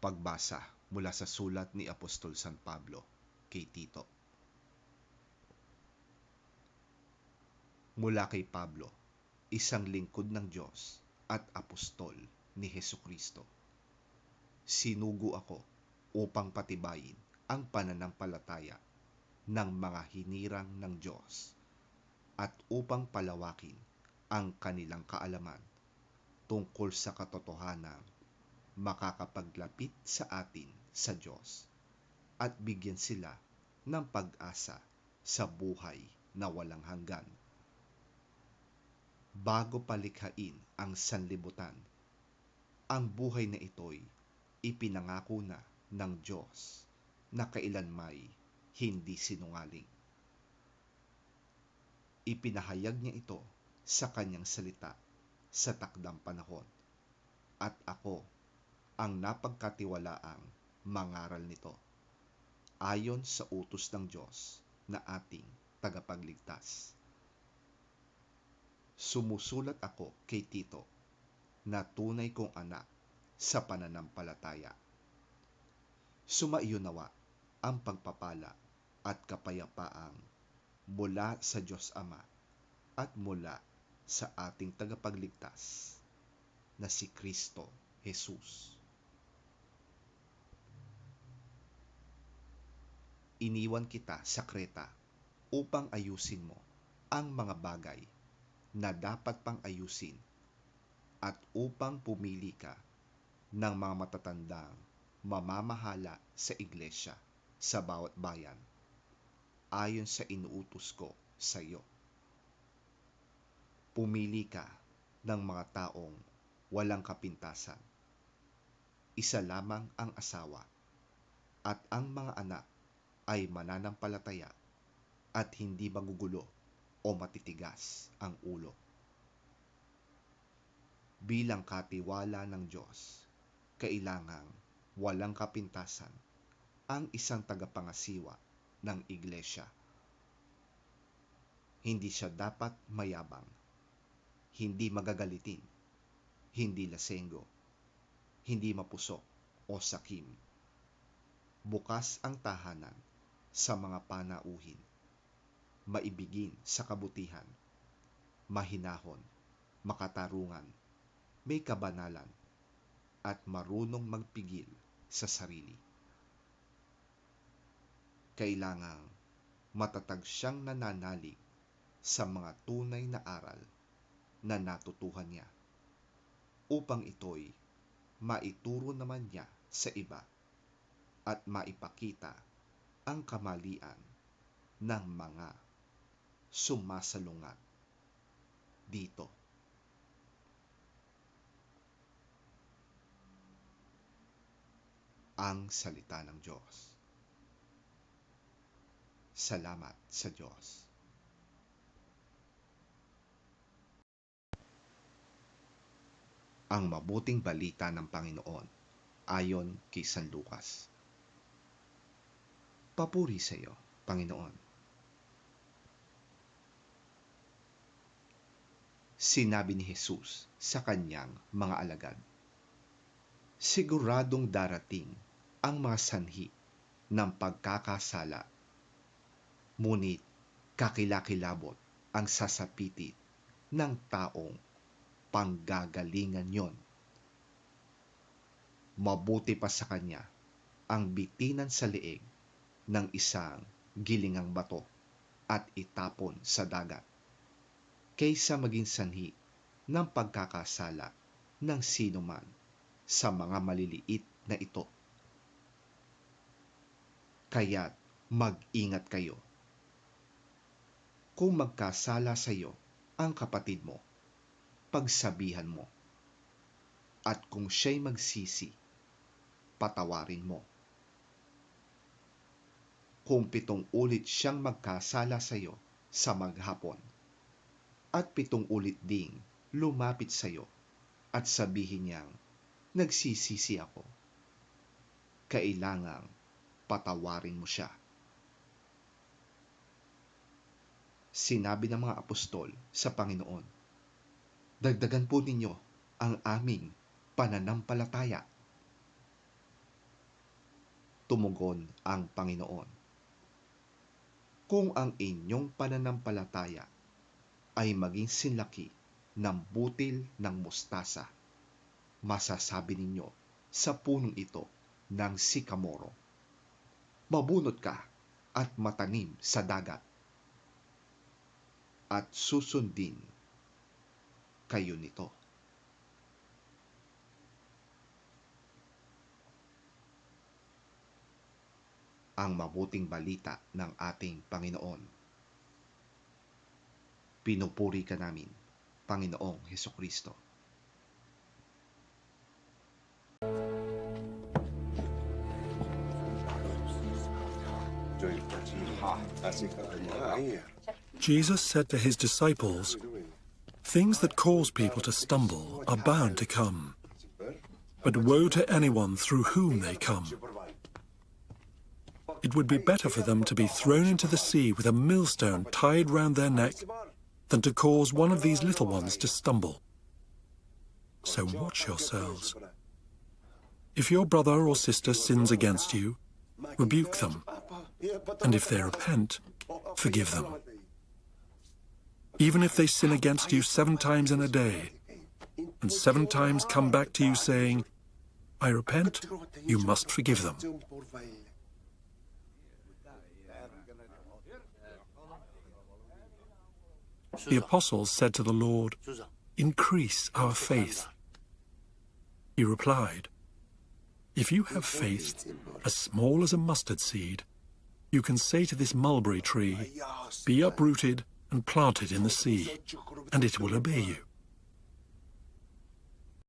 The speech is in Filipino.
Pagbasa mula sa sulat ni Apostol San Pablo kay Tito. Mula kay Pablo, isang lingkod ng Diyos at apostol ni Hesukristo. Sinugo ako upang patibayin ang pananampalataya ng mga hinirang ng Diyos at upang palawakin ang kanilang kaalaman tungkol sa katotohanan makakapaglapit sa atin sa Diyos at bigyan sila ng pag-asa sa buhay na walang hanggan. Bago palikhain ang sanlibutan, ang buhay na ito'y ipinangako na ng Diyos na kailanmay hindi sinungaling. Ipinahayag niya ito sa kanyang salita sa takdang panahon, at ako ang napagkatiwalaang mangaral nito ayon sa utos ng Diyos na ating tagapagligtas. Sumusulat ako kay Tito na tunay kong anak sa pananampalataya. Sumaiyo nawa ang pagpapala at kapayapaang mula sa Diyos Ama at mula sa ating tagapagligtas na si Kristo Jesus. Iniwan kita sa Kreta upang ayusin mo ang mga bagay na dapat pang ayusin at upang pumili ka ng mga matatandang mamamahala sa iglesia sa bawat bayan ayon sa inuutos ko sa iyo. Pumili ka ng mga taong walang kapintasan. Isa lamang ang asawa at ang mga anak ay mananampalataya at hindi magugulo o matitigas ang ulo. Bilang katiwala ng Diyos, kailangang walang kapintasan ang isang tagapangasiwa ng iglesia. Hindi siya dapat mayabang, hindi magagalitin, hindi lasenggo, hindi mapusok o sakim. Bukas ang tahanan sa mga panauhin, maibigin sa kabutihan, mahinahon, makatarungan, may kabanalan, at marunong magpigil sa sarili. Kailangang matatag siyang nananalig sa mga tunay na aral na natutuhan niya, upang ito'y maituro naman niya sa iba at maipakita ang kamalian ng mga sumasalungat dito. Ang salita ng Diyos. Salamat sa Diyos. Ang mabuting balita ng Panginoon ayon kay San Lucas. Papuri sa iyo, Panginoon. Sinabi ni Jesus sa kanyang mga alagad, siguradong darating ang mga sanhi ng pagkakasala, ngunit kakilakilabot ang sasapitin ng taong panggagalingan yon. Mabuti pa sa kanya ang bitinan sa leeg ng isang gilingang bato at itapon sa dagat, kaysa maging sanhi ng pagkakasala ng sinuman sa mga maliliit na ito. Kaya't mag-ingat kayo. Kung magkasala sa iyo ang kapatid mo, pagsabihan mo. At kung siya'y magsisi, patawarin mo. Kung 7 ulit siyang magkasala sa iyo sa maghapon, at 7 ulit ding lumapit sa iyo at sabihin niyang, nagsisisi ako, kailangang patawarin mo siya. Sinabi ng mga apostol sa Panginoon, dagdagan po ninyo ang aming pananampalataya. Tumugon ang Panginoon. Kung ang inyong pananampalataya ay maging sinlaki ng butil ng mustasa, masasabi ninyo sa punong ito ng sikamoro, mabunot ka at matanim sa dagat, at susundin kayo nito. Ang mabuting balita ng ating Panginoon. Pinupuri ka namin, Panginoong Hesukristo. Jesus said to his disciples, "Things that cause people to stumble are bound to come, but woe to anyone through whom they come. It would be better for them to be thrown into the sea with a millstone tied round their neck than to cause one of these little ones to stumble. So watch yourselves. If your brother or sister sins against you, rebuke them, and if they repent, forgive them. Even if they sin against you 7 times in a day, and 7 times come back to you saying, 'I repent,' you must forgive them." The apostles said to the Lord, "Increase our faith." He replied, "If you have faith as small as a mustard seed, you can say to this mulberry tree, 'Be uprooted and planted in the sea,' and it will obey you.